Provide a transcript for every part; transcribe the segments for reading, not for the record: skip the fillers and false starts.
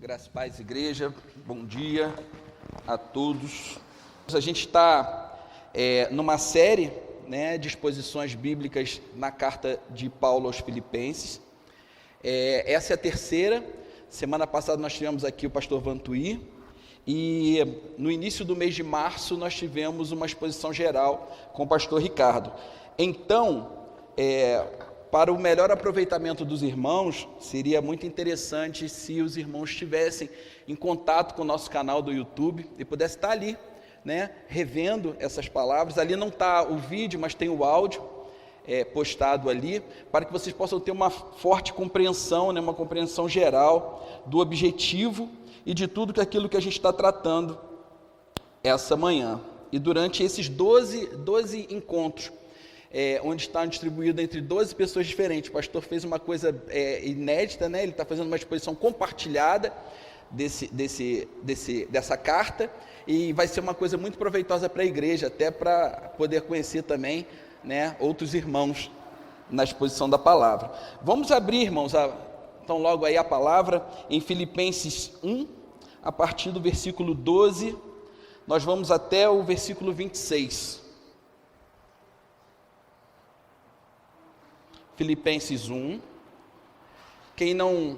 Graças e paz, igreja, bom dia a todos. A gente está numa série de exposições bíblicas na carta de Paulo aos Filipenses. Essa é a terceira. Semana passada nós tivemos aqui o pastor Vantuí, e no início do mês de março nós tivemos uma exposição geral com o pastor Ricardo. Então, para o melhor aproveitamento dos irmãos, seria muito interessante se os irmãos estivessem em contato com o nosso canal do YouTube e pudessem estar ali, revendo essas palavras. Ali não está o vídeo, mas tem o áudio postado ali, para que vocês possam ter uma forte compreensão, uma compreensão geral do objetivo e de tudo aquilo que a gente está tratando essa manhã. E durante esses 12 encontros, onde está distribuído entre 12 pessoas diferentes. O pastor fez uma coisa inédita, ele está fazendo uma exposição compartilhada dessa carta, e vai ser uma coisa muito proveitosa para a igreja, até para poder conhecer também outros irmãos na exposição da palavra. Vamos abrir, irmãos, então logo aí a palavra em Filipenses 1, a partir do versículo 12, nós vamos até o versículo 26. Filipenses 1, quem não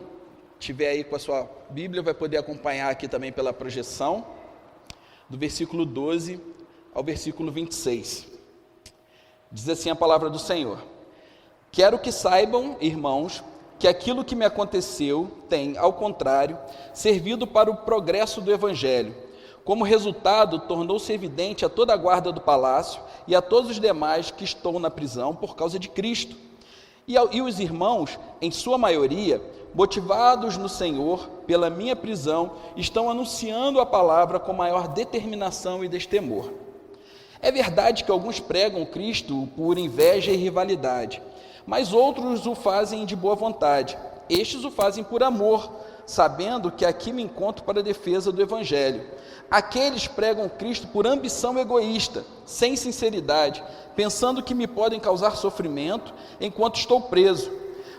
tiver aí com a sua Bíblia vai poder acompanhar aqui também pela projeção, do versículo 12 ao versículo 26. Diz assim a palavra do Senhor: Quero que saibam, irmãos, que aquilo que me aconteceu tem, ao contrário, servido para o progresso do Evangelho. Como resultado, tornou-se evidente a toda a guarda do palácio e a todos os demais que estão na prisão por causa de Cristo. E os irmãos, em sua maioria, motivados no Senhor pela minha prisão, estão anunciando a palavra com maior determinação e destemor. É verdade que alguns pregam Cristo por inveja e rivalidade, mas outros o fazem de boa vontade. Estes o fazem por amor, sabendo que aqui me encontro para a defesa do Evangelho. Aqueles pregam Cristo por ambição egoísta, sem sinceridade, pensando que me podem causar sofrimento enquanto estou preso.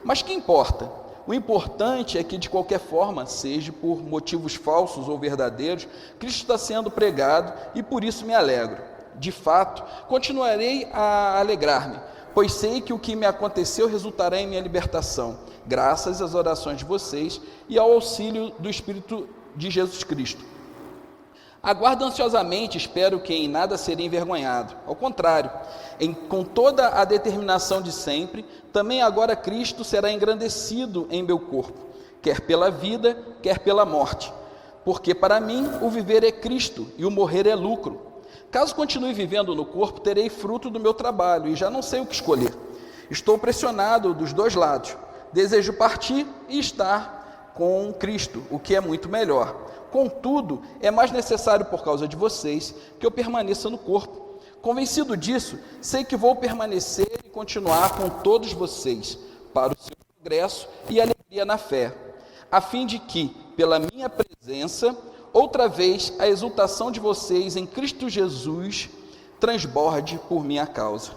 Mas que importa? O importante é que, de qualquer forma, seja por motivos falsos ou verdadeiros, Cristo está sendo pregado e por isso me alegro. De fato, continuarei a alegrar-me, pois sei que o que me aconteceu resultará em minha libertação, graças às orações de vocês e ao auxílio do Espírito de Jesus Cristo. Aguardo ansiosamente, espero que em nada serei envergonhado. Ao contrário, com toda a determinação de sempre, também agora Cristo será engrandecido em meu corpo, quer pela vida, quer pela morte. Porque para mim o viver é Cristo e o morrer é lucro. Caso continue vivendo no corpo, terei fruto do meu trabalho e já não sei o que escolher. Estou pressionado dos dois lados. Desejo partir e estar com Cristo, o que é muito melhor. Contudo, é mais necessário por causa de vocês que eu permaneça no corpo. Convencido disso, sei que vou permanecer e continuar com todos vocês, para o seu progresso e alegria na fé, a fim de que, pela minha presença, outra vez a exultação de vocês em Cristo Jesus transborde por minha causa.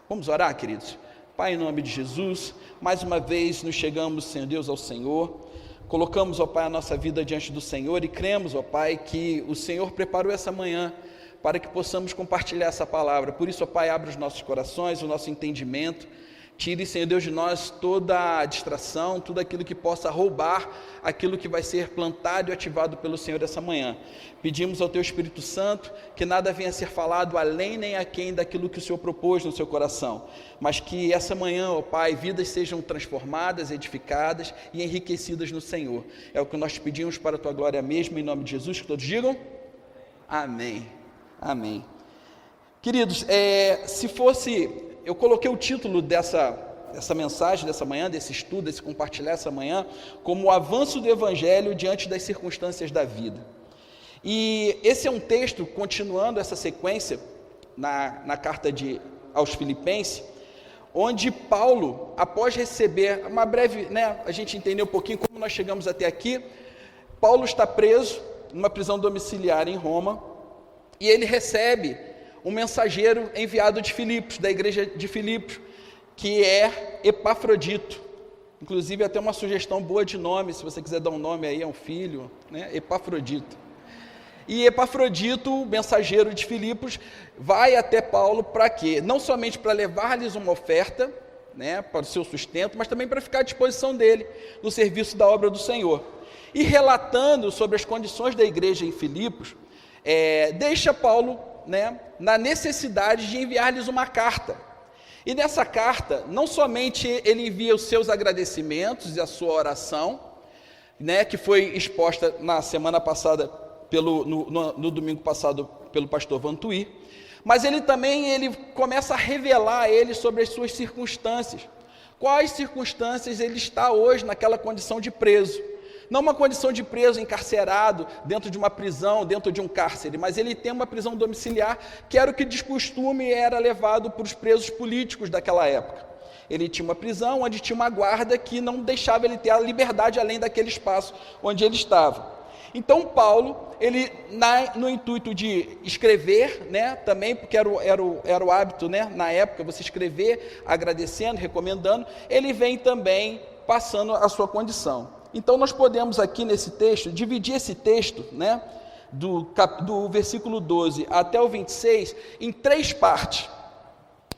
Vamos orar, queridos? Pai, em nome de Jesus, mais uma vez nos chegamos, Senhor Deus, ao Senhor. Colocamos, ó Pai, a nossa vida diante do Senhor e cremos, ó Pai, que o Senhor preparou essa manhã para que possamos compartilhar essa palavra. Por isso, ó Pai, abre os nossos corações, o nosso entendimento. Tire, Senhor Deus, de nós toda a distração, tudo aquilo que possa roubar aquilo que vai ser plantado e ativado pelo Senhor essa manhã. Pedimos ao Teu Espírito Santo que nada venha a ser falado além nem aquém daquilo que o Senhor propôs no seu coração, mas que essa manhã, ó Pai, vidas sejam transformadas, edificadas e enriquecidas no Senhor. É o que nós te pedimos para a Tua glória mesmo, em nome de Jesus, que todos digam amém. Amém. Queridos, eu coloquei o título dessa mensagem, dessa manhã, desse estudo, desse compartilhar essa manhã, como o avanço do Evangelho diante das circunstâncias da vida. E esse é um texto, continuando essa sequência, na carta aos Filipenses, onde Paulo, após receber, uma breve, a gente entender um pouquinho como nós chegamos até aqui. Paulo está preso numa prisão domiciliar em Roma, e ele recebe um mensageiro enviado de Filipos, da igreja de Filipos, que é Epafrodito, Inclusive, até uma sugestão boa de nome, se você quiser dar um nome aí a um filho, né? Epafrodito. E Epafrodito, mensageiro de Filipos, vai até Paulo para quê? Não somente para levar-lhes uma oferta, né, para o seu sustento, mas também para ficar à disposição dele no serviço da obra do Senhor. E relatando sobre as condições da igreja em Filipos, deixa Paulo, né, na necessidade de enviar-lhes uma carta. E nessa carta, não somente ele envia os seus agradecimentos e a sua oração, né, que foi exposta na semana passada, no domingo passado, pelo pastor Vantuí, mas ele começa a revelar a ele sobre as suas circunstâncias. Quais circunstâncias ele está hoje naquela condição de preso? Não uma condição de preso encarcerado dentro de uma prisão, dentro de um cárcere, mas ele tem uma prisão domiciliar, que era o que de costume era levado para os presos políticos daquela época. Ele tinha uma prisão onde tinha uma guarda que não deixava ele ter a liberdade além daquele espaço onde ele estava. Então Paulo, ele no intuito de escrever, né, também, porque era o hábito, né, na época, você escrever agradecendo, recomendando, ele vem também passando a sua condição. Então nós podemos aqui nesse texto, dividir esse texto, né, do versículo 12 até o 26, em 3 partes.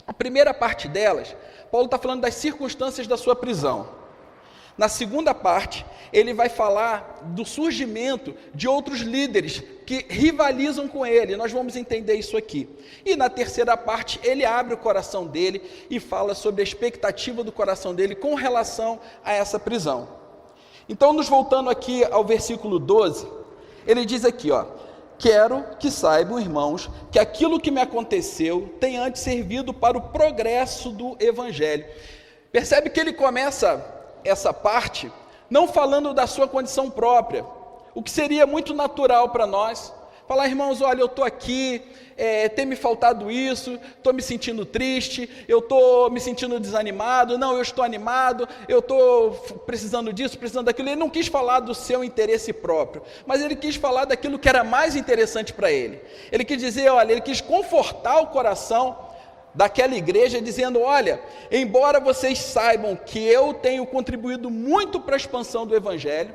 A primeira parte delas, Paulo está falando das circunstâncias da sua prisão. Na segunda parte, ele vai falar do surgimento de outros líderes que rivalizam com ele. Nós vamos entender isso aqui. E na terceira parte, ele abre o coração dele e fala sobre a expectativa do coração dele com relação a essa prisão. Então, nos voltando aqui ao versículo 12, ele diz aqui, quero que saibam, irmãos, que aquilo que me aconteceu tem antes servido para o progresso do Evangelho. Percebe que ele começa essa parte não falando da sua condição própria, o que seria muito natural para nós. Falar, irmãos, olha, eu estou aqui, tem me faltado isso, estou me sentindo triste, eu estou me sentindo desanimado, não, eu estou animado, eu estou precisando disso, precisando daquilo. Ele não quis falar do seu interesse próprio, mas ele quis falar daquilo que era mais interessante para ele. Ele quis dizer, olha, ele quis confortar o coração daquela igreja, dizendo, olha, embora vocês saibam que eu tenho contribuído muito para a expansão do Evangelho,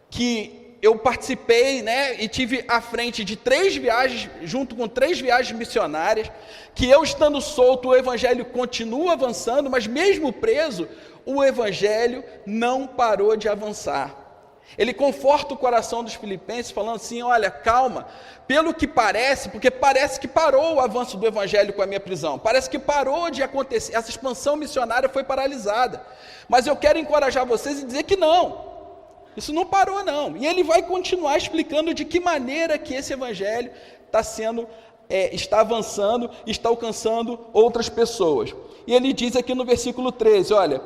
que eu participei, né, e tive à frente de 3 viagens, junto com 3 viagens missionárias, que eu estando solto, o Evangelho continua avançando, mas mesmo preso, o Evangelho não parou de avançar. Ele conforta o coração dos filipenses, falando assim, olha, calma, pelo que parece, porque parece que parou o avanço do Evangelho com a minha prisão, parece que parou de acontecer, essa expansão missionária foi paralisada, mas eu quero encorajar vocês e dizer que não, isso não parou não, e ele vai continuar explicando de que maneira que esse Evangelho está avançando, está alcançando outras pessoas. E ele diz aqui no versículo 13, olha,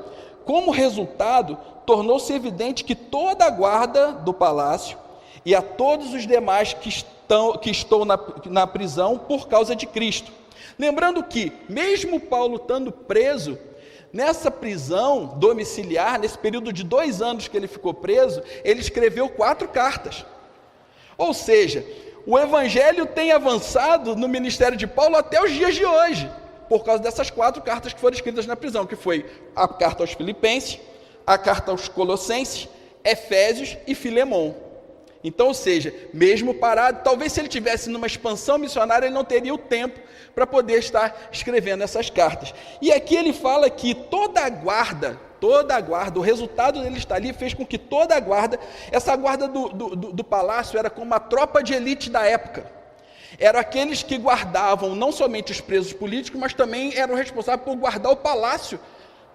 como resultado, tornou-se evidente que toda a guarda do palácio e a todos os demais que estão na prisão por causa de Cristo. Lembrando que, mesmo Paulo estando preso, nessa prisão domiciliar, nesse período de 2 anos que ele ficou preso, ele escreveu 4 cartas. Ou seja, o Evangelho tem avançado no ministério de Paulo até os dias de hoje, por causa dessas 4 cartas que foram escritas na prisão, que foi a carta aos Filipenses, a carta aos Colossenses, Efésios e Filemon. Então, ou seja, mesmo parado, talvez se ele tivesse numa expansão missionária, ele não teria o tempo para poder estar escrevendo essas cartas. E aqui ele fala que toda a guarda, o resultado dele estar ali fez com que toda a guarda, essa guarda do palácio era como uma tropa de elite da época. Eram aqueles que guardavam não somente os presos políticos, mas também eram responsáveis por guardar o palácio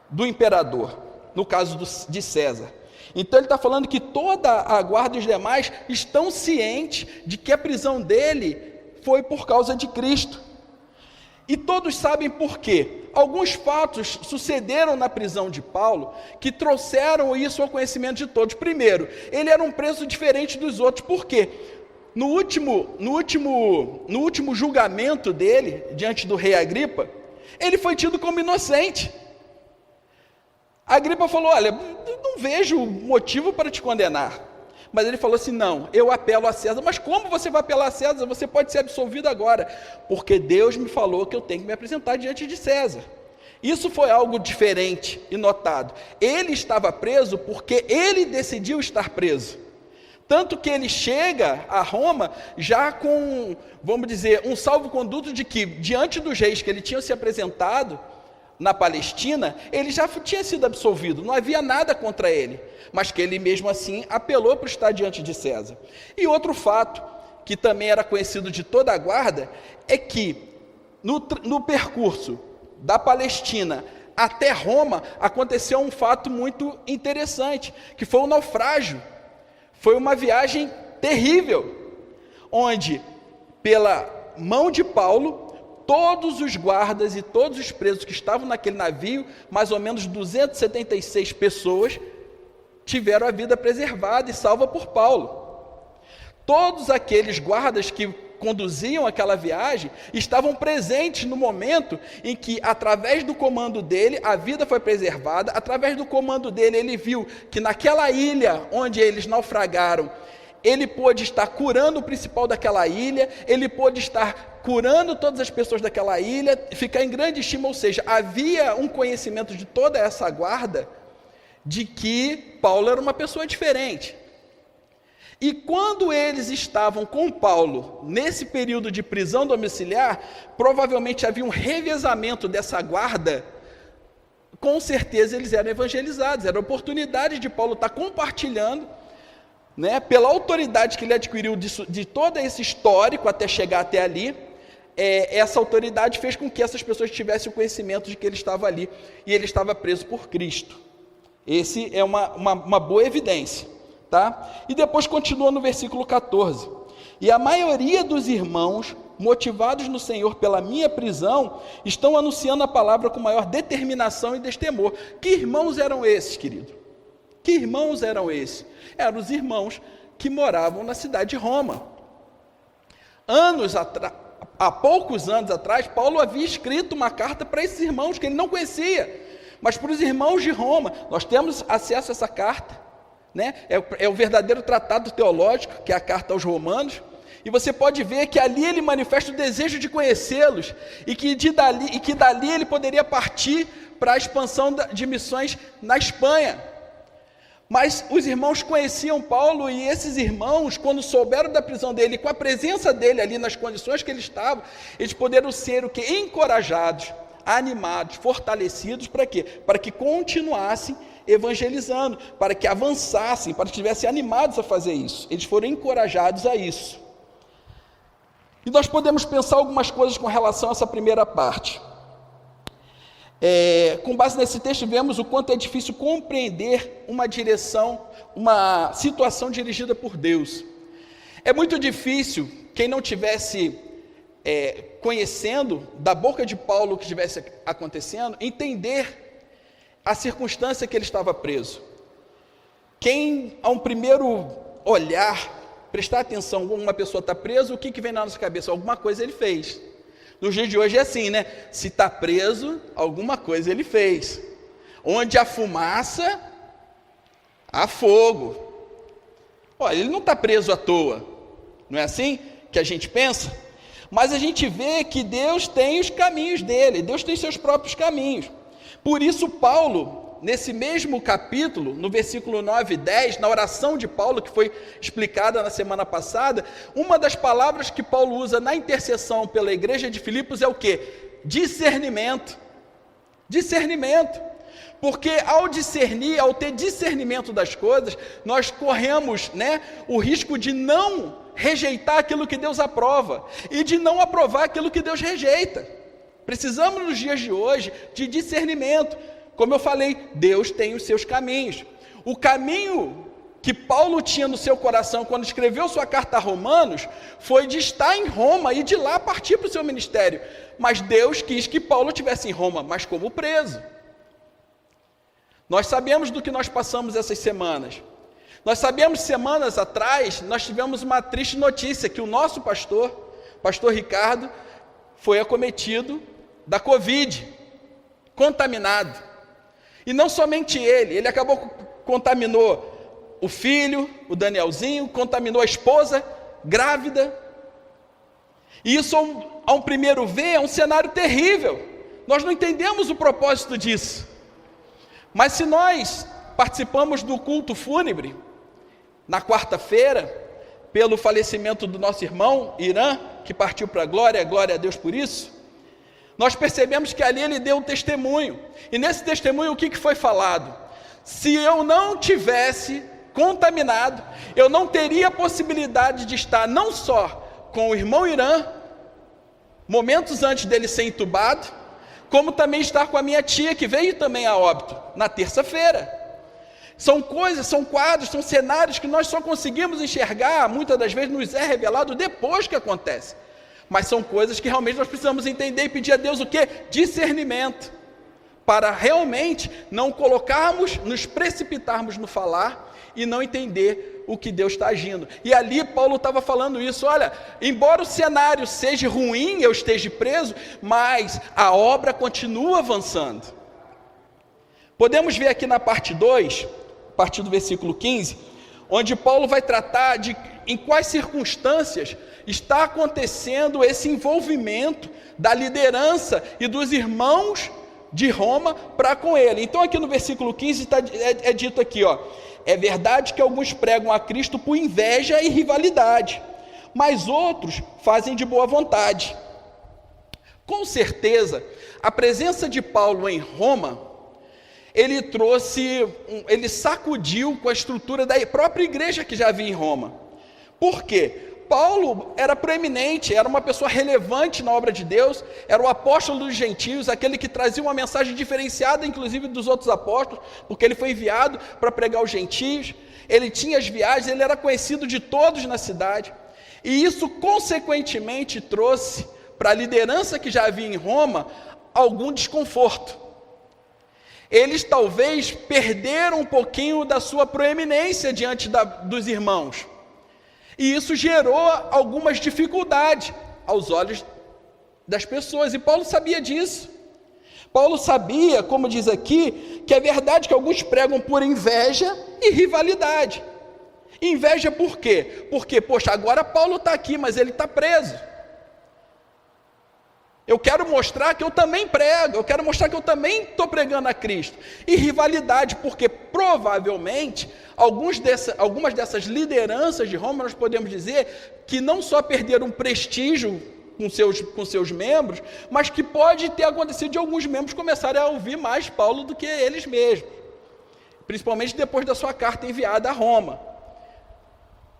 do imperador, no caso de César. Então ele está falando que toda a guarda e os demais estão cientes de que a prisão dele foi por causa de Cristo. E todos sabem por quê. Alguns fatos sucederam na prisão de Paulo que trouxeram isso ao conhecimento de todos. Primeiro, ele era um preso diferente dos outros. Por quê? No último julgamento dele, diante do rei Agripa, ele foi tido como inocente. Agripa falou, olha, não vejo motivo para te condenar. Mas ele falou assim, não, eu apelo a César. Mas como você vai apelar a César? Você pode ser absolvido agora. Porque Deus me falou que eu tenho que me apresentar diante de César. Isso foi algo diferente e notado. Ele estava preso porque ele decidiu estar preso. Tanto que ele chega a Roma já com, vamos dizer, um salvo-conduto de que, diante dos reis que ele tinha se apresentado na Palestina, ele já tinha sido absolvido, não havia nada contra ele, mas que ele mesmo assim apelou para estar diante de César. E outro fato, que também era conhecido de toda a guarda, é que no percurso da Palestina até Roma, aconteceu um fato muito interessante, que foi o naufrágio. Foi uma viagem terrível, onde, pela mão de Paulo, todos os guardas e todos os presos que estavam naquele navio, mais ou menos 276 pessoas, tiveram a vida preservada e salva por Paulo. Todos aqueles guardas que conduziam aquela viagem estavam presentes no momento em que, através do comando dele, a vida foi preservada. Através do comando dele, ele viu que naquela ilha onde eles naufragaram, ele pôde estar curando o principal daquela ilha, ele pôde estar curando todas as pessoas daquela ilha, ficar em grande estima, ou seja, havia um conhecimento de toda essa guarda de que Paulo era uma pessoa diferente. E quando eles estavam com Paulo, nesse período de prisão domiciliar, provavelmente havia um revezamento dessa guarda, com certeza eles eram evangelizados, era a oportunidade de Paulo estar compartilhando, pela autoridade que ele adquiriu de todo esse histórico até chegar até ali, essa autoridade fez com que essas pessoas tivessem o conhecimento de que ele estava ali, e ele estava preso por Cristo. Esse é uma boa evidência. Tá? E depois continua no versículo 14. E a maioria dos irmãos, motivados no Senhor pela minha prisão, estão anunciando a palavra com maior determinação e destemor. Que irmãos eram esses, querido? Que irmãos eram esses? Eram os irmãos que moravam na cidade de Roma. Há poucos anos atrás, Paulo havia escrito uma carta para esses irmãos que ele não conhecia, mas para os irmãos de Roma. Nós temos acesso a essa carta. É o verdadeiro tratado teológico, que é a carta aos Romanos, e você pode ver que ali ele manifesta o desejo de conhecê-los, e que dali ele poderia partir para a expansão de missões na Espanha. Mas os irmãos conheciam Paulo, e esses irmãos, quando souberam da prisão dele, com a presença dele ali nas condições que ele estava, eles poderam ser o quê? Encorajados, animados, fortalecidos, para quê? Para que continuassem evangelizando, para que avançassem, para que estivessem animados a fazer isso. Eles foram encorajados a isso. E nós podemos pensar algumas coisas com relação a essa primeira parte. Com base nesse texto, vemos o quanto é difícil compreender uma situação dirigida por Deus. É muito difícil, quem não tivesse conhecendo da boca de Paulo o que estivesse acontecendo, entender a circunstância que ele estava preso. Quem, a um primeiro olhar, prestar atenção, uma pessoa está presa, o que vem na nossa cabeça? Alguma coisa ele fez. No dia de hoje é assim, Se está preso, alguma coisa ele fez. Onde há fumaça, há fogo. Olha, ele não está preso à toa. Não é assim que a gente pensa? Mas a gente vê que Deus tem os caminhos dele, Deus tem seus próprios caminhos. Por isso Paulo, nesse mesmo capítulo, no versículo 9 e 10, na oração de Paulo, que foi explicada na semana passada, uma das palavras que Paulo usa na intercessão pela igreja de Filipos é o quê? Discernimento. Discernimento. Porque ao discernir, ao ter discernimento das coisas, nós corremos o risco de não rejeitar aquilo que Deus aprova e de não aprovar aquilo que Deus rejeita. Precisamos nos dias de hoje de discernimento. Como eu falei, Deus tem os seus caminhos. O caminho que Paulo tinha no seu coração quando escreveu sua carta a Romanos foi de estar em Roma e de lá partir para o seu ministério. Mas Deus quis que Paulo estivesse em Roma, mas como preso. Nós sabemos do que nós passamos essas semanas. Nós sabemos, semanas atrás, nós tivemos uma triste notícia, que o nosso pastor Ricardo, foi acometido da Covid, contaminado. E não somente ele contaminou o filho, o Danielzinho, contaminou a esposa, grávida. E isso, a um primeiro ver, é um cenário terrível. nós não entendemos o propósito disso. Mas se nós participamos do culto fúnebre, na quarta-feira, pelo falecimento do nosso irmão, Irã, que partiu para a glória a Deus por isso, nós percebemos que ali ele deu um testemunho, e nesse testemunho o que foi falado? Se eu não tivesse contaminado, eu não teria a possibilidade de estar não só com o irmão Irã, momentos antes dele ser entubado, como também estar com a minha tia, que veio também a óbito, na terça-feira. São coisas, são quadros, são cenários que nós só conseguimos enxergar, muitas das vezes nos é revelado depois que acontece. Mas são coisas que realmente nós precisamos entender e pedir a Deus o quê? Discernimento, para realmente não colocarmos, nos precipitarmos no falar e não entender o que Deus está agindo. E ali Paulo estava falando isso, olha, embora o cenário seja ruim, eu esteja preso, mas a obra continua avançando. Podemos ver aqui na parte 2, a partir do versículo 15, onde Paulo vai tratar de em quais circunstâncias está acontecendo esse envolvimento da liderança e dos irmãos de Roma para com ele. Então aqui no versículo 15 é dito aqui, ó, é verdade que alguns pregam a Cristo por inveja e rivalidade, mas outros fazem de boa vontade. Com certeza, a presença de Paulo em Roma, ele sacudiu com a estrutura da própria igreja que já havia em Roma. Por quê? Paulo era proeminente, era uma pessoa relevante na obra de Deus, era o apóstolo dos gentios, aquele que trazia uma mensagem diferenciada, inclusive dos outros apóstolos, porque ele foi enviado para pregar aos gentios, ele tinha as viagens, ele era conhecido de todos na cidade, e isso consequentemente trouxe para a liderança que já havia em Roma algum desconforto. Eles talvez perderam um pouquinho da sua proeminência diante dos irmãos, e isso gerou algumas dificuldades aos olhos das pessoas, e Paulo sabia disso. Paulo sabia, como diz aqui, que é verdade que alguns pregam por inveja e rivalidade. Inveja por quê? Porque, poxa, agora Paulo está aqui, mas ele está preso. Eu quero mostrar que eu também prego, eu quero mostrar que eu também estou pregando a Cristo. E rivalidade, porque provavelmente algumas dessas lideranças de Roma, nós podemos dizer que não só perderam prestígio com seus membros, mas que pode ter acontecido de alguns membros começarem a ouvir mais Paulo do que eles mesmos, principalmente depois da sua carta enviada a Roma.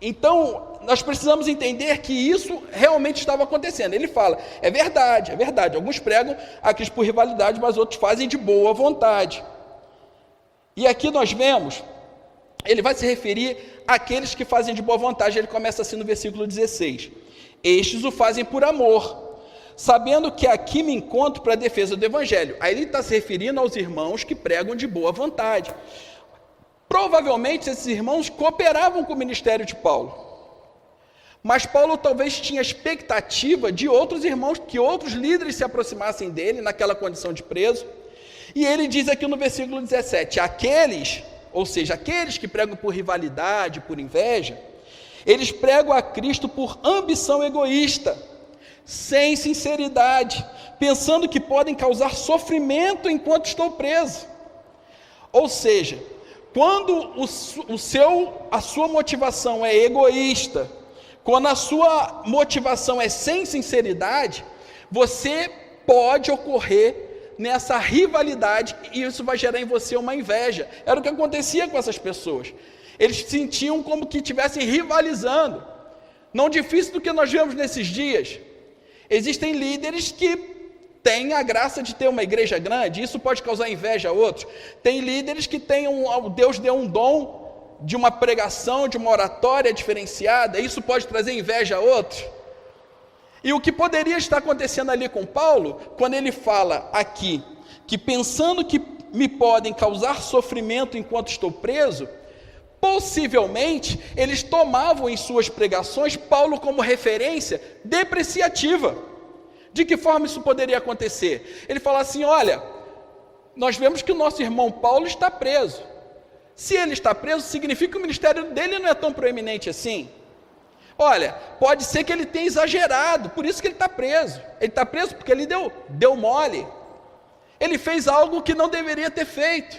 Então, nós precisamos entender que isso realmente estava acontecendo. Ele fala, é verdade, alguns pregam a Cristo por rivalidade, mas outros fazem de boa vontade. E aqui nós vemos, ele vai se referir àqueles que fazem de boa vontade. Ele começa assim no versículo 16, estes o fazem por amor, sabendo que aqui me encontro para a defesa do Evangelho. Aí ele está se referindo aos irmãos que pregam de boa vontade. Provavelmente esses irmãos cooperavam com o ministério de Paulo, mas Paulo talvez tinha expectativa de outros irmãos, que outros líderes se aproximassem dele naquela condição de preso, e ele diz aqui no versículo 17, aqueles que pregam por rivalidade, por inveja, eles pregam a Cristo por ambição egoísta, sem sinceridade, pensando que podem causar sofrimento enquanto estou preso. Ou seja, quando a sua motivação é egoísta, quando a sua motivação é sem sinceridade, você pode ocorrer nessa rivalidade e isso vai gerar em você uma inveja. Era o que acontecia com essas pessoas. Eles se sentiam como que estivessem rivalizando. Não difícil do que nós vemos nesses dias. Existem líderes que tem a graça de ter uma igreja grande, isso pode causar inveja a outros. Tem líderes que Deus deu um dom de uma pregação, de uma oratória diferenciada, isso pode trazer inveja a outros. E o que poderia estar acontecendo ali com Paulo, quando ele fala aqui, que pensando que me podem causar sofrimento enquanto estou preso, possivelmente eles tomavam em suas pregações Paulo como referência depreciativa. De que forma isso poderia acontecer? Ele fala assim, olha, nós vemos que o nosso irmão Paulo está preso. Se ele está preso, significa que o ministério dele não é tão proeminente assim. Olha, pode ser que ele tenha exagerado, por isso que ele está preso. Ele está preso porque ele deu mole. Ele fez algo que não deveria ter feito.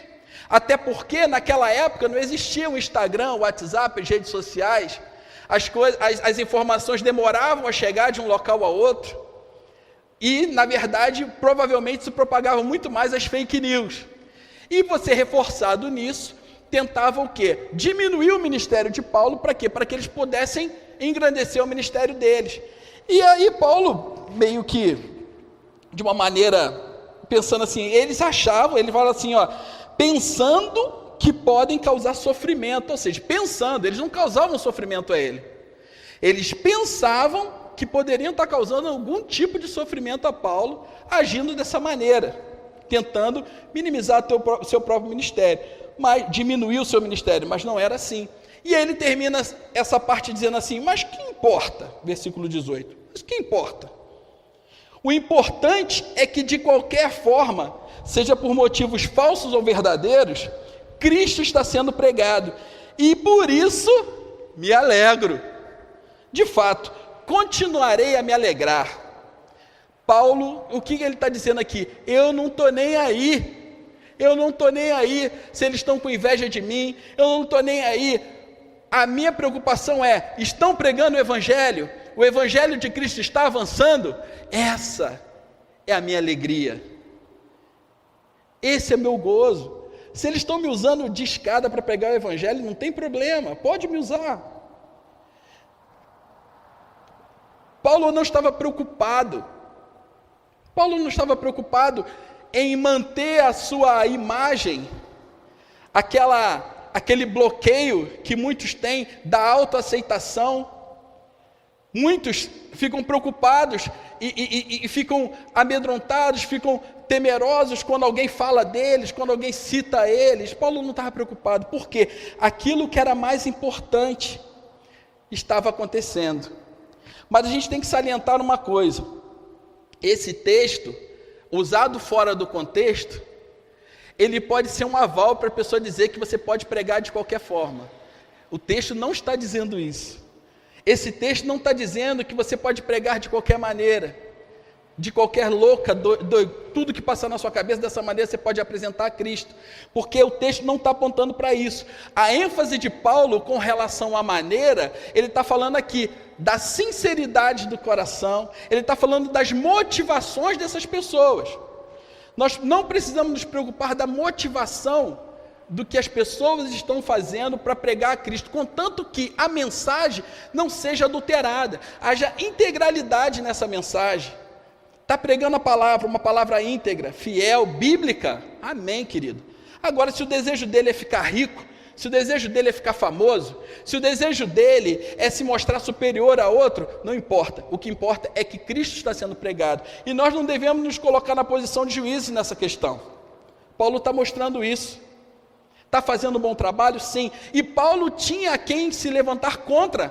Até porque naquela época não existia o Instagram, o WhatsApp, as redes sociais. As informações demoravam a chegar de um local a outro. E, na verdade, provavelmente se propagavam muito mais as fake news. E você, reforçado nisso, tentava o quê? Diminuir o ministério de Paulo, para quê? Para que eles pudessem engrandecer o ministério deles. E aí Paulo, meio que, de uma maneira, pensando assim, eles achavam, ele fala assim, ó, pensando que podem causar sofrimento, ou seja, pensando, eles não causavam sofrimento a ele. Eles pensavam que poderiam estar causando algum tipo de sofrimento a Paulo, agindo dessa maneira, tentando minimizar o seu próprio ministério, mas diminuir o seu ministério, mas não era assim. E aí ele termina essa parte dizendo assim, mas que importa? Versículo 18, mas que importa? O importante é que de qualquer forma, seja por motivos falsos ou verdadeiros, Cristo está sendo pregado, e por isso me alegro. De fato, continuarei a me alegrar. Paulo, o que ele está dizendo aqui? Eu não estou nem aí. Eu não estou nem aí se eles estão com inveja de mim. Eu não estou nem aí. A minha preocupação é, estão pregando o Evangelho de Cristo está avançando? Essa é a minha alegria. Esse é meu gozo. Se eles estão me usando de escada para pregar o Evangelho, não tem problema, pode me usar. Paulo não estava preocupado. Paulo não estava preocupado em manter a sua imagem, aquele bloqueio que muitos têm da autoaceitação. Muitos ficam preocupados e ficam amedrontados, ficam temerosos quando alguém fala deles, quando alguém cita eles. Paulo não estava preocupado, porque aquilo que era mais importante estava acontecendo. Mas a gente tem que salientar uma coisa: esse texto, usado fora do contexto, ele pode ser um aval para a pessoa dizer que você pode pregar de qualquer forma. O texto não está dizendo isso. Esse texto não está dizendo que você pode pregar de qualquer maneira, de qualquer louca, tudo que passar na sua cabeça, dessa maneira você pode apresentar a Cristo, porque o texto não está apontando para isso. A ênfase de Paulo com relação à maneira, ele está falando aqui da sinceridade do coração, ele está falando das motivações dessas pessoas. Nós não precisamos nos preocupar da motivação do que as pessoas estão fazendo para pregar a Cristo, contanto que a mensagem não seja adulterada, haja integralidade nessa mensagem. Está pregando a palavra, uma palavra íntegra, fiel, bíblica, amém, querido. Agora, se o desejo dele é ficar rico, se o desejo dele é ficar famoso, se o desejo dele é se mostrar superior a outro, não importa. O que importa é que Cristo está sendo pregado, e nós não devemos nos colocar na posição de juízes nessa questão. Paulo está mostrando isso. Está fazendo um bom trabalho? Sim. E Paulo tinha a quem se levantar contra.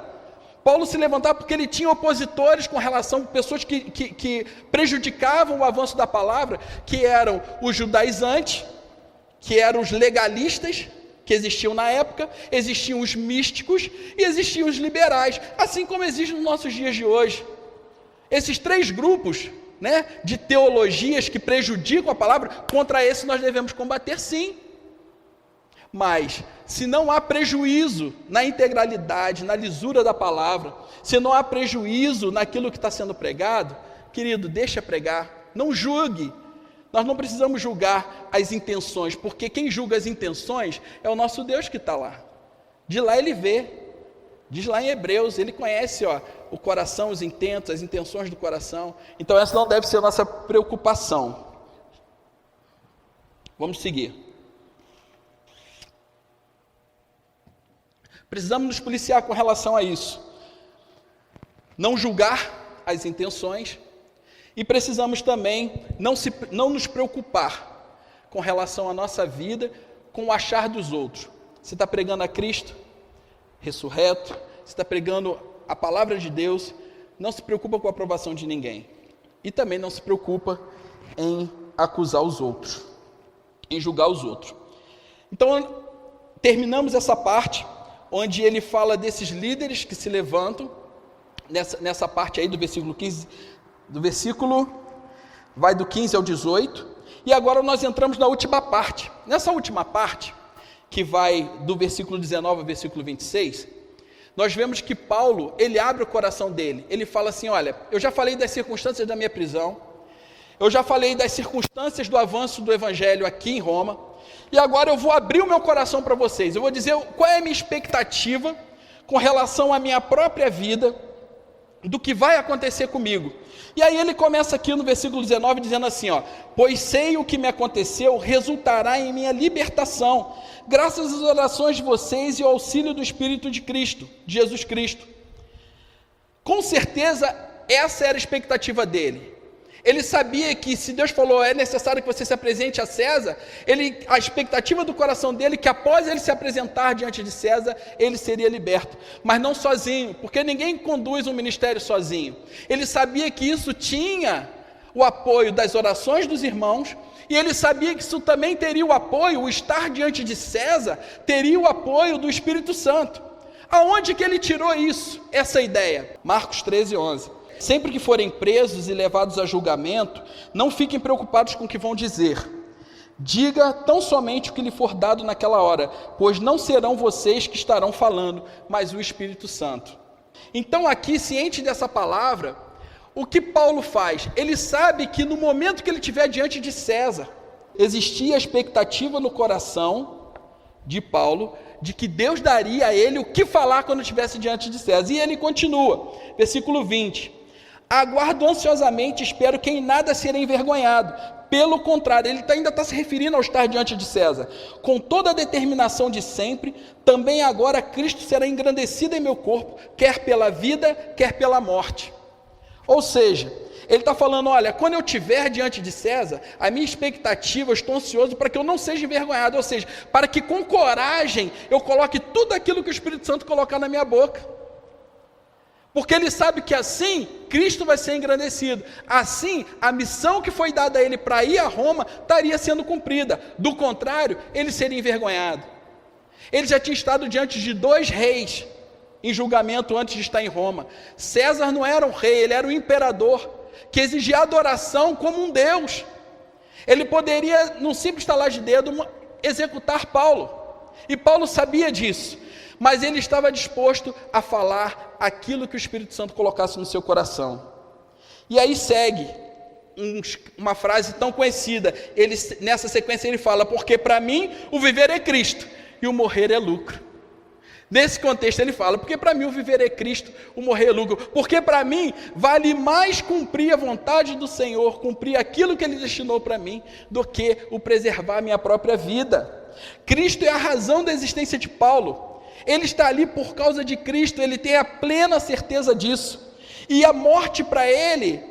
Paulo se levantava porque ele tinha opositores com relação a pessoas que prejudicavam o avanço da palavra, que eram os judaizantes, que eram os legalistas, que existiam na época, existiam os místicos e existiam os liberais, assim como existe nos nossos dias de hoje. Esses três grupos, de teologias que prejudicam a palavra, contra esse nós devemos combater, sim. Mas, se não há prejuízo na integralidade, na lisura da palavra, se não há prejuízo naquilo que está sendo pregado, querido, deixa pregar, não julgue. Nós não precisamos julgar as intenções, porque quem julga as intenções é o nosso Deus que está lá. De lá ele vê, diz lá em Hebreus, ele conhece o coração, os intentos, as intenções do coração. Então essa não deve ser a nossa preocupação. Vamos seguir. Precisamos nos policiar com relação a isso. Não julgar as intenções. E precisamos também não nos preocupar com relação à nossa vida, com o achar dos outros. Você está pregando a Cristo, ressurreto, você está pregando a palavra de Deus, não se preocupa com a aprovação de ninguém. E também não se preocupa em acusar os outros, em julgar os outros. Então, terminamos essa parte, onde ele fala desses líderes que se levantam, nessa parte aí do versículo 15, vai do 15 ao 18, E agora nós entramos na última parte. Nessa última parte, que vai do versículo 19 ao versículo 26, nós vemos que Paulo, ele abre o coração dele. Ele fala assim, olha, eu já falei das circunstâncias da minha prisão, eu já falei das circunstâncias do avanço do evangelho aqui em Roma, e agora eu vou abrir o meu coração para vocês. Eu vou dizer qual é a minha expectativa com relação à minha própria vida, do que vai acontecer comigo. E aí ele começa aqui no versículo 19 dizendo assim, ó, pois sei o que me aconteceu resultará em minha libertação, graças às orações de vocês e ao auxílio do Espírito de Cristo, de Jesus Cristo. Com certeza essa era a expectativa dele. Ele sabia que se Deus falou, é necessário que você se apresente a César, a expectativa do coração dele, que após ele se apresentar diante de César, ele seria liberto. Mas não sozinho, porque ninguém conduz um ministério sozinho. Ele sabia que isso tinha o apoio das orações dos irmãos, e ele sabia que isso também teria o apoio, o estar diante de César, teria o apoio do Espírito Santo. Aonde que ele tirou isso, essa ideia? Marcos 13:11. Sempre que forem presos e levados a julgamento, não fiquem preocupados com o que vão dizer. Diga tão somente o que lhe for dado naquela hora, pois não serão vocês que estarão falando, mas o Espírito Santo. Então aqui, ciente dessa palavra, o que Paulo faz? Ele sabe que no momento que ele estiver diante de César, existia a expectativa no coração de Paulo, de que Deus daria a ele o que falar quando estivesse diante de César. E ele continua, versículo 20. Aguardo ansiosamente, espero que em nada serei envergonhado. Pelo contrário, ele ainda está se referindo ao estar diante de César. Com toda a determinação de sempre, também agora Cristo será engrandecido em meu corpo, quer pela vida, quer pela morte. Ou seja, ele está falando, olha, quando eu estiver diante de César, a minha expectativa, eu estou ansioso para que eu não seja envergonhado, ou seja, para que com coragem eu coloque tudo aquilo que o Espírito Santo colocar na minha boca. Porque ele sabe que assim, Cristo vai ser engrandecido. Assim, a missão que foi dada a ele para ir a Roma, estaria sendo cumprida. Do contrário, ele seria envergonhado. Ele já tinha estado diante de 2 reis, em julgamento antes de estar em Roma. César não era um rei, ele era um imperador, que exigia adoração como um Deus. Ele poderia, num simples estalar de dedo, executar Paulo. E Paulo sabia disso. Mas ele estava disposto a falar aquilo que o Espírito Santo colocasse no seu coração. E aí segue uma frase tão conhecida. Nessa sequência ele fala, porque para mim o viver é Cristo e o morrer é lucro. Nesse contexto ele fala, porque para mim o viver é Cristo, o morrer é lucro. Porque para mim vale mais cumprir a vontade do Senhor, cumprir aquilo que Ele destinou para mim, do que o preservar a minha própria vida. Cristo é a razão da existência de Paulo. Ele está ali por causa de Cristo, ele tem a plena certeza disso. E a morte para ele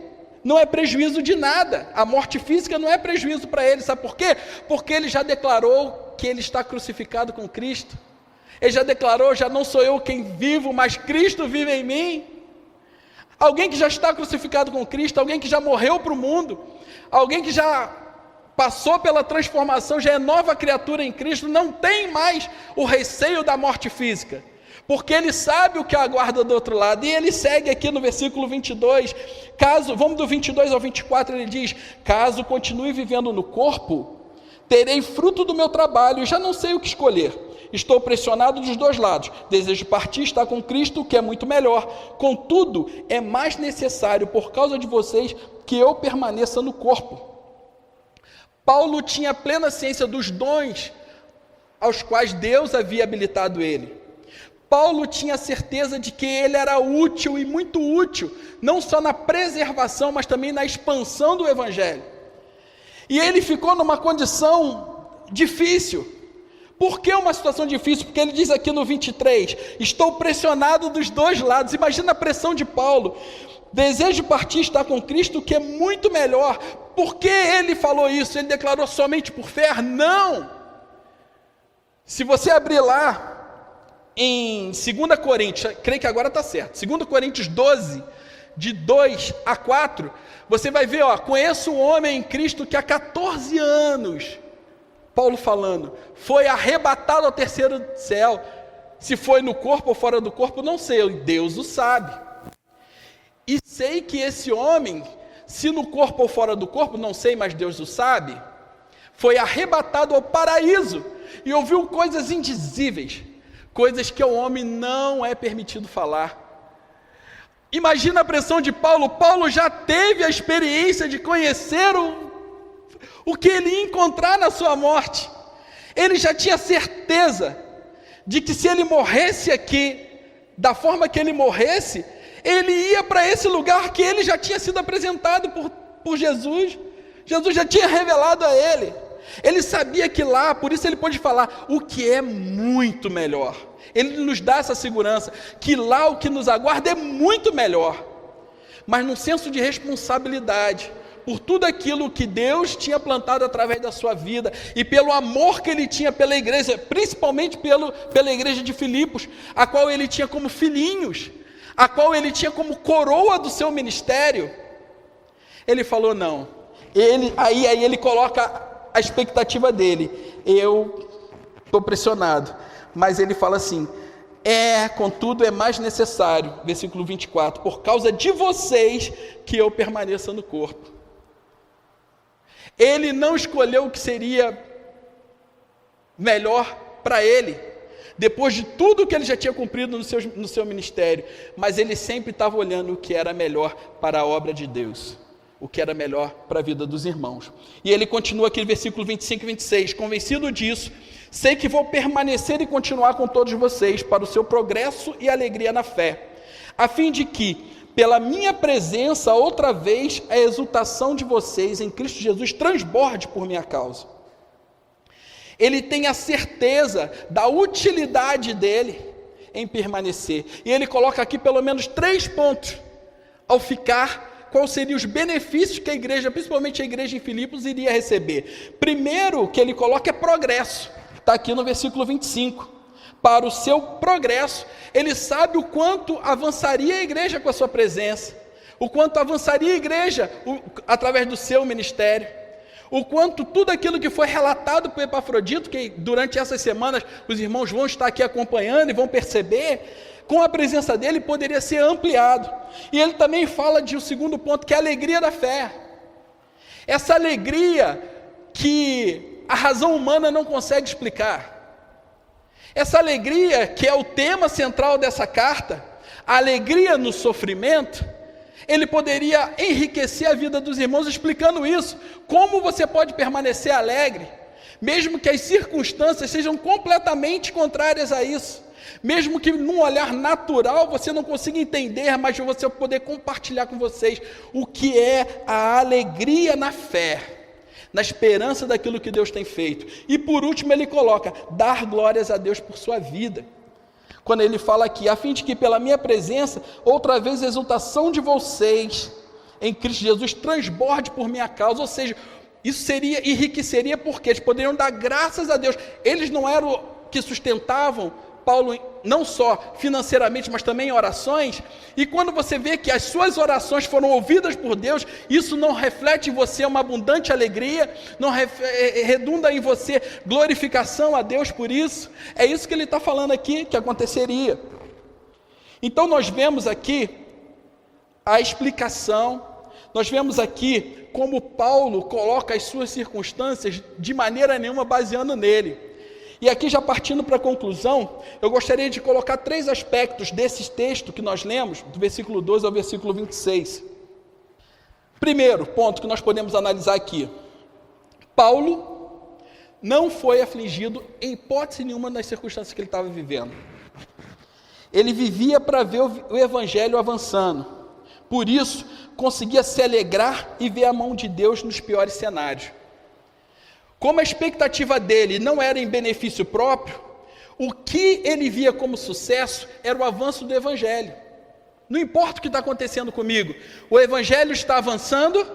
não é prejuízo de nada. A morte física não é prejuízo para ele. Sabe por quê? Porque ele já declarou que ele está crucificado com Cristo. Ele já declarou, já não sou eu quem vivo, mas Cristo vive em mim. Alguém que já está crucificado com Cristo, alguém que já morreu para o mundo, alguém que já passou pela transformação, já é nova criatura em Cristo, não tem mais o receio da morte física, porque ele sabe o que aguarda do outro lado. E ele segue aqui no versículo 22, vamos do 22 ao 24, ele diz, caso continue vivendo no corpo, terei fruto do meu trabalho e já não sei o que escolher. Estou pressionado dos 2 lados, desejo partir, estar com Cristo, o que é muito melhor. Contudo, é mais necessário, por causa de vocês, que eu permaneça no corpo. Paulo tinha plena ciência dos dons aos quais Deus havia habilitado ele. Paulo tinha certeza de que ele era útil e muito útil, não só na preservação, mas também na expansão do Evangelho. E ele ficou numa condição difícil. Por que uma situação difícil? Porque ele diz aqui no 23, estou pressionado dos 2 lados. Imagina a pressão de Paulo. Desejo partir, estar com Cristo, que é muito melhor. Por que ele falou isso? Ele declarou somente por fé? Não! Se você abrir lá em 2 Coríntios, creio que agora está certo, 2 Coríntios 12, de 2 a 4, você vai ver, conheço um homem em Cristo que há 14 anos, Paulo falando, foi arrebatado ao 3º céu. Se foi no corpo ou fora do corpo, não sei, Deus o sabe. E sei que esse homem, se no corpo ou fora do corpo, não sei, mas Deus o sabe, foi arrebatado ao paraíso e ouviu coisas indizíveis, coisas que ao homem não é permitido falar. Imagina a pressão de Paulo. Paulo já teve a experiência de conhecer o que ele ia encontrar na sua morte. Ele já tinha certeza de que se ele morresse aqui, da forma que ele morresse, ele ia para esse lugar que ele já tinha sido apresentado por Jesus. Jesus já tinha revelado a ele. Ele sabia que lá, por isso ele pôde falar o que é muito melhor. Ele nos dá essa segurança, que lá o que nos aguarda é muito melhor. Mas num senso de responsabilidade, por tudo aquilo que Deus tinha plantado através da sua vida, e pelo amor que ele tinha pela igreja, principalmente pela igreja de Filipos, a qual ele tinha como filhinhos, a qual ele tinha como coroa do seu ministério, ele falou não. Aí ele coloca a expectativa dele. Eu estou pressionado, mas ele fala assim: contudo é mais necessário, versículo 24, por causa de vocês que eu permaneça no corpo. Ele não escolheu o que seria melhor para ele, depois de tudo que ele já tinha cumprido no seu ministério, mas ele sempre estava olhando o que era melhor para a obra de Deus, o que era melhor para a vida dos irmãos. E ele continua aqui no versículo 25 e 26, convencido disso, sei que vou permanecer e continuar com todos vocês para o seu progresso e alegria na fé, a fim de que, pela minha presença, outra vez, a exultação de vocês em Cristo Jesus transborde por minha causa. Ele tem a certeza da utilidade dele em permanecer. E ele coloca aqui pelo menos 3 pontos ao ficar, quais seriam os benefícios que a igreja, principalmente a igreja em Filipos, iria receber. Primeiro que ele coloca é progresso, está aqui no versículo 25. Para o seu progresso, ele sabe o quanto avançaria a igreja com a sua presença, o quanto avançaria a igreja através do seu ministério, o quanto tudo aquilo que foi relatado por Epafrodito, que durante essas semanas os irmãos vão estar aqui acompanhando e vão perceber, com a presença dele poderia ser ampliado. E ele também fala de um segundo ponto, que é a alegria da fé. Essa alegria que a razão humana não consegue explicar. Essa alegria que é o tema central dessa carta, a alegria no sofrimento, ele poderia enriquecer a vida dos irmãos explicando isso. Como você pode permanecer alegre, mesmo que as circunstâncias sejam completamente contrárias a isso, mesmo que num olhar natural você não consiga entender, mas você poder compartilhar com vocês o que é a alegria na fé, na esperança daquilo que Deus tem feito. E por último ele coloca, dar glórias a Deus por sua vida. Quando ele fala aqui, a fim de que pela minha presença, outra vez a exultação de vocês em Cristo Jesus transborde por minha causa. Ou seja, isso enriqueceria porque eles poderiam dar graças a Deus. Eles não eram que sustentavam Paulo não só financeiramente, mas também em orações, e quando você vê que as suas orações foram ouvidas por Deus, isso não reflete em você uma abundante alegria, não redunda em você glorificação a Deus por isso. É isso que ele está falando aqui, que aconteceria. Então nós vemos aqui a explicação, nós vemos aqui como Paulo coloca as suas circunstâncias de maneira nenhuma baseando nele. E aqui, já partindo para a conclusão, eu gostaria de colocar 3 aspectos desse texto que nós lemos, do versículo 12 ao versículo 26. Primeiro ponto que nós podemos analisar aqui: Paulo não foi afligido em hipótese nenhuma nas circunstâncias que ele estava vivendo. Ele vivia para ver o evangelho avançando, por isso conseguia se alegrar e ver a mão de Deus nos piores cenários. Como a expectativa dele não era em benefício próprio, o que ele via como sucesso era o avanço do evangelho. Não importa o que está acontecendo comigo, o evangelho está avançando,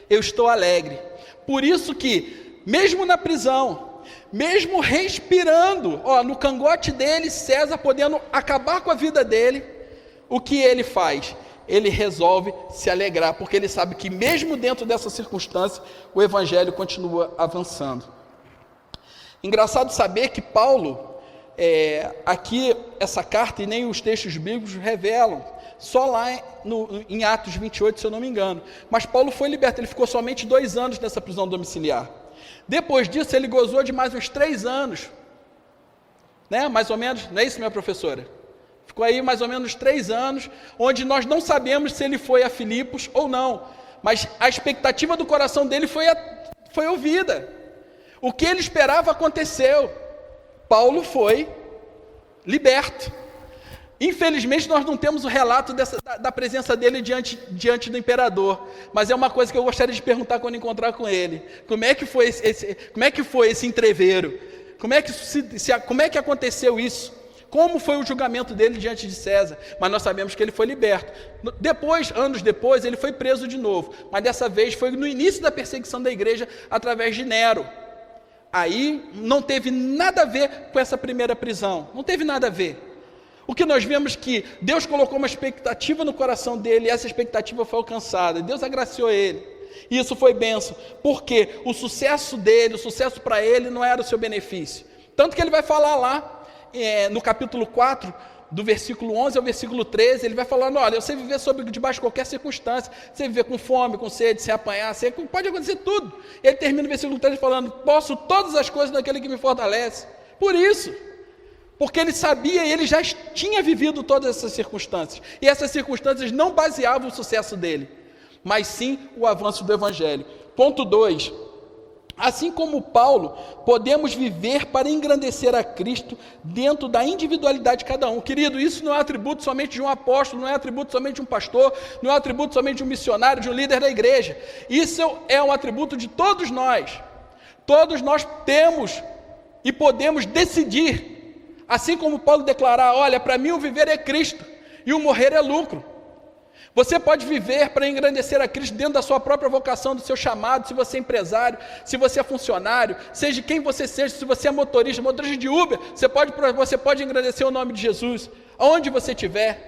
eu estou alegre. Por isso que, mesmo na prisão, mesmo respirando, no cangote dele, César podendo acabar com a vida dele, o que ele faz? Ele resolve se alegrar, porque ele sabe que mesmo dentro dessa circunstância, o evangelho continua avançando. Engraçado saber que Paulo, aqui essa carta e nem os textos bíblicos revelam, só lá em Atos 28, se eu não me engano, mas Paulo foi liberto, ele ficou somente 2 anos nessa prisão domiciliar. Depois disso, ele gozou de mais uns 3 anos, né? Mais ou menos, não é isso, minha professora? Ficou aí mais ou menos 3 anos, onde nós não sabemos se ele foi a Filipos ou não, mas a expectativa do coração dele foi ouvida. O que ele esperava aconteceu. Paulo foi liberto. Infelizmente, nós não temos o relato da presença dele diante do imperador, mas é uma coisa que eu gostaria de perguntar quando encontrar com ele. Como é que foi esse entreveiro? Como é que aconteceu isso? Como foi o julgamento dele diante de César? Mas nós sabemos que ele foi liberto. Anos depois, ele foi preso de novo, mas dessa vez foi no início da perseguição da igreja através de Nero. Aí não teve nada a ver com essa primeira prisão, não teve nada a ver. O que nós vemos que Deus colocou uma expectativa no coração dele, e essa expectativa foi alcançada, Deus agraciou ele, e isso foi bênção, porque o sucesso dele, o sucesso para ele não era o seu benefício, tanto que ele vai falar lá, no capítulo 4, do versículo 11 ao versículo 13, ele vai falando, olha, eu sei viver debaixo de qualquer circunstância, sei viver com fome, com sede, sem apanhar, pode acontecer tudo. Ele termina o versículo 13 falando, posso todas as coisas naquele que me fortalece, por isso, porque ele sabia e ele já tinha vivido todas essas circunstâncias, e essas circunstâncias não baseavam o sucesso dele, mas sim o avanço do Evangelho. Ponto 2, assim como Paulo, podemos viver para engrandecer a Cristo dentro da individualidade de cada um. Querido, isso não é atributo somente de um apóstolo, não é atributo somente de um pastor, não é atributo somente de um missionário, de um líder da igreja. Isso é um atributo de todos nós. Todos nós temos e podemos decidir, assim como Paulo declarar, olha, para mim o viver é Cristo e o morrer é lucro. Você pode viver para engrandecer a Cristo dentro da sua própria vocação, do seu chamado, se você é empresário, se você é funcionário, seja quem você seja, se você é motorista de Uber, você pode engrandecer o nome de Jesus, aonde você estiver.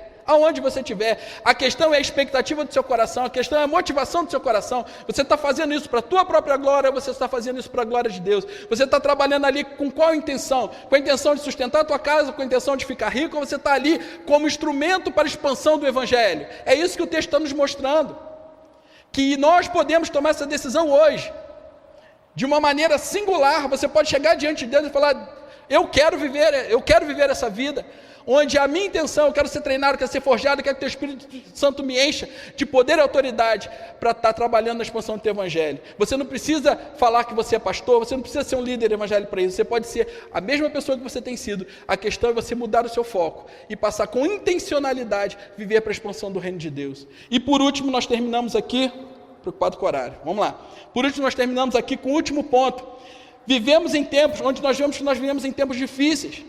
A questão é a expectativa do seu coração, a questão é a motivação do seu coração. Você está fazendo isso para a tua própria glória, ou você está fazendo isso para a glória de Deus? Você está trabalhando ali com qual intenção? Com a intenção de sustentar a tua casa, com a intenção de ficar rico, ou você está ali como instrumento para a expansão do Evangelho? É isso que o texto está nos mostrando, que nós podemos tomar essa decisão hoje, de uma maneira singular. Você pode chegar diante de Deus e falar, eu quero viver essa vida, onde a minha intenção, eu quero ser treinado, eu quero ser forjado, eu quero que o teu Espírito Santo me encha de poder e autoridade para estar trabalhando na expansão do teu Evangelho. Você não precisa falar que você é pastor, você não precisa ser um líder evangélico para isso, você pode ser a mesma pessoa que você tem sido. A questão é você mudar o seu foco e passar com intencionalidade, viver para a expansão do reino de Deus. E por último, nós terminamos aqui, preocupado com o horário, vamos lá. Por último, nós terminamos aqui com o último ponto. Vivemos em tempos, onde nós vemos que nós vivemos em tempos difíceis.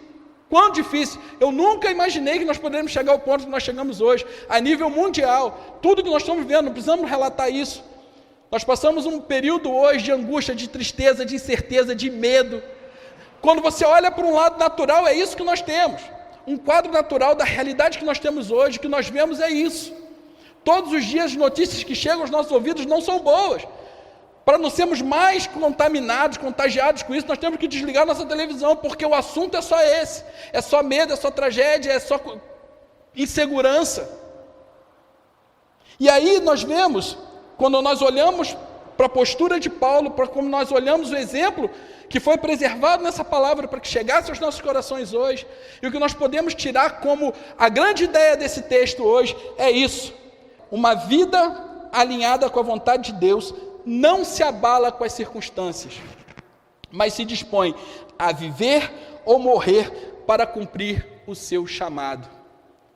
Quão difícil! Eu nunca imaginei que nós poderíamos chegar ao ponto que nós chegamos hoje, a nível mundial. Tudo que nós estamos vivendo, não precisamos relatar isso. Nós passamos um período hoje de angústia, de tristeza, de incerteza, de medo. Quando você olha para um lado natural, é isso que nós temos. Um quadro natural da realidade que nós temos hoje, que nós vemos é isso. Todos os dias as notícias que chegam aos nossos ouvidos não são boas. Para não sermos mais contaminados, contagiados com isso, nós temos que desligar nossa televisão, porque o assunto é só esse. É só medo, é só tragédia, é só insegurança. E aí nós vemos, quando nós olhamos para a postura de Paulo, para como nós olhamos o exemplo que foi preservado nessa palavra para que chegasse aos nossos corações hoje, e o que nós podemos tirar como a grande ideia desse texto hoje é isso: uma vida alinhada com a vontade de Deus não se abala com as circunstâncias, mas se dispõe a viver ou morrer para cumprir o seu chamado.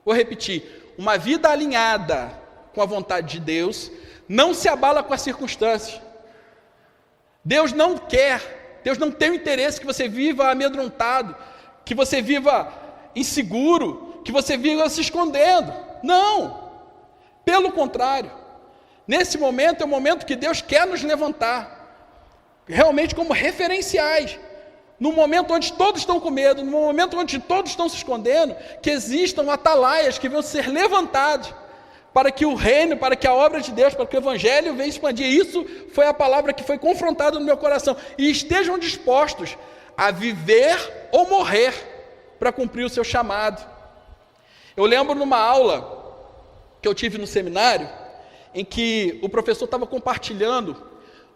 Vou repetir: uma vida alinhada com a vontade de Deus não se abala com as circunstâncias. Deus não tem o interesse que você viva amedrontado, que você viva inseguro, que você viva se escondendo. Não, pelo contrário. Nesse momento é o momento que Deus quer nos levantar, realmente como referenciais, no momento onde todos estão com medo, no momento onde todos estão se escondendo, que existam atalaias que vão ser levantados, para que o reino, para que a obra de Deus, para que o Evangelho venha expandir. Isso foi a palavra que foi confrontada no meu coração, e estejam dispostos a viver ou morrer, para cumprir o seu chamado. Eu lembro numa aula que eu tive no seminário, em que o professor estava compartilhando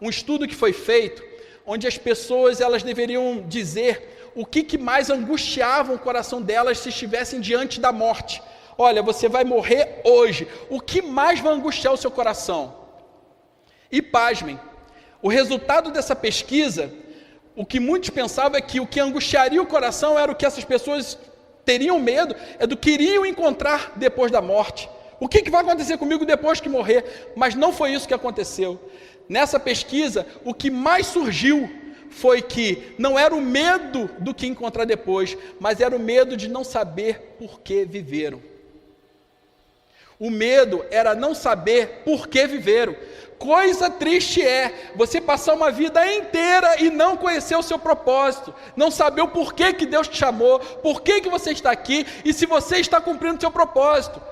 um estudo que foi feito, onde as pessoas elas deveriam dizer o que mais angustiava o coração delas se estivessem diante da morte. Olha, você vai morrer hoje, o que mais vai angustiar o seu coração? E pasmem, o resultado dessa pesquisa, o que muitos pensavam é que o que angustiaria o coração era o que essas pessoas teriam medo, é do que iriam encontrar depois da morte. O que vai acontecer comigo depois que morrer? Mas não foi isso que aconteceu. Nessa pesquisa, o que mais surgiu foi que não era o medo do que encontrar depois, mas era o medo de não saber por que viveram. O medo era não saber por que viveram. Coisa triste é você passar uma vida inteira e não conhecer o seu propósito, não saber o porquê que Deus te chamou, por que você está aqui e se você está cumprindo o seu propósito.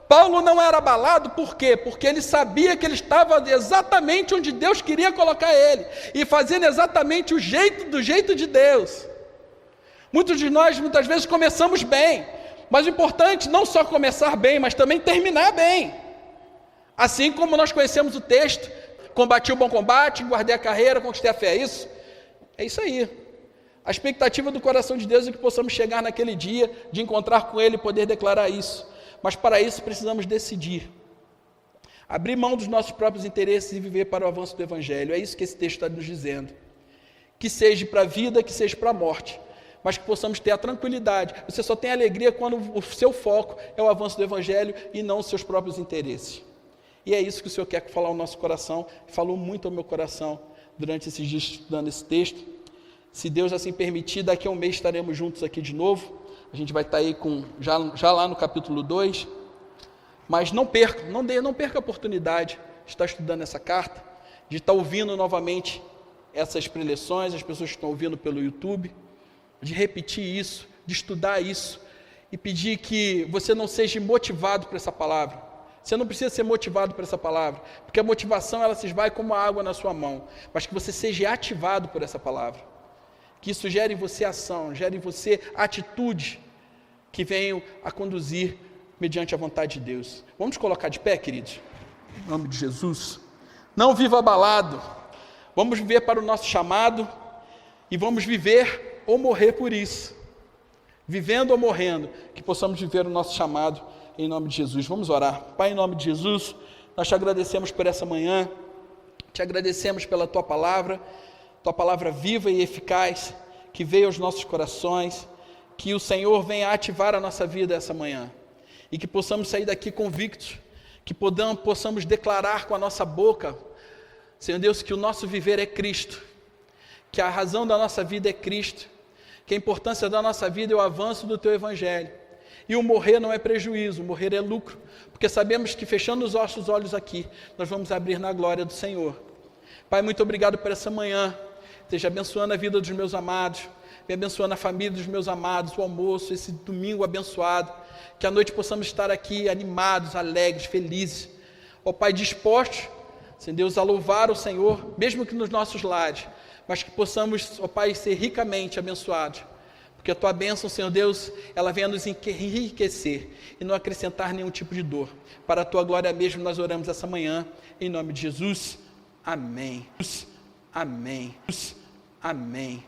Paulo não era abalado, por quê? Porque ele sabia que ele estava exatamente onde Deus queria colocar ele e fazendo exatamente do jeito de Deus. Muitos de nós, muitas vezes, começamos bem, mas o importante não só começar bem, mas também terminar bem. Assim como nós conhecemos o texto, combati o bom combate, guardei a carreira, conquistei a fé, é isso? É isso aí. A expectativa do coração de Deus é que possamos chegar naquele dia, de encontrar com Ele e poder declarar isso. Mas para isso precisamos decidir. Abrir mão dos nossos próprios interesses e viver para o avanço do Evangelho. É isso que esse texto está nos dizendo. Que seja para a vida, que seja para a morte. Mas que possamos ter a tranquilidade. Você só tem alegria quando o seu foco é o avanço do Evangelho e não os seus próprios interesses. E é isso que o Senhor quer falar ao nosso coração, falou muito ao meu coração durante esses dias estudando esse texto. Se Deus assim permitir, daqui a um mês estaremos juntos aqui de novo. A gente vai estar aí já lá no capítulo 2. Mas não perca a oportunidade de estar estudando essa carta, de estar ouvindo novamente essas preleções, as pessoas que estão ouvindo pelo YouTube, de repetir isso, de estudar isso e pedir que você não seja motivado por essa palavra. Você não precisa ser motivado por essa palavra, porque a motivação ela se esvai como a água na sua mão, mas que você seja ativado por essa palavra, que isso gere em você ação, gere em você atitude que venham a conduzir mediante a vontade de Deus. Vamos colocar de pé, queridos? Em nome de Jesus. Não viva abalado, vamos viver para o nosso chamado e vamos viver ou morrer por isso. Vivendo ou morrendo, que possamos viver o nosso chamado em nome de Jesus. Vamos orar. Pai, em nome de Jesus, nós te agradecemos por essa manhã, te agradecemos pela tua palavra viva e eficaz, que veio aos nossos corações, que o Senhor venha ativar a nossa vida essa manhã, e que possamos sair daqui convictos, que possamos declarar com a nossa boca, Senhor Deus, que o nosso viver é Cristo, que a razão da nossa vida é Cristo, que a importância da nossa vida é o avanço do teu Evangelho. E o morrer não é prejuízo, o morrer é lucro, porque sabemos que fechando os nossos olhos aqui, nós vamos abrir na glória do Senhor. Pai, muito obrigado por essa manhã, esteja abençoando a vida dos meus amados, venha abençoando a família dos meus amados, o almoço, esse domingo abençoado, que à noite possamos estar aqui animados, alegres, felizes, ó Pai, dispostos, Senhor Deus, a louvar o Senhor, mesmo que nos nossos lares, mas que possamos, ó Pai, ser ricamente abençoados, porque a tua bênção, Senhor Deus, ela venha nos enriquecer e não acrescentar nenhum tipo de dor. Para a tua glória mesmo nós oramos essa manhã, em nome de Jesus. Amém. Amém. Amém.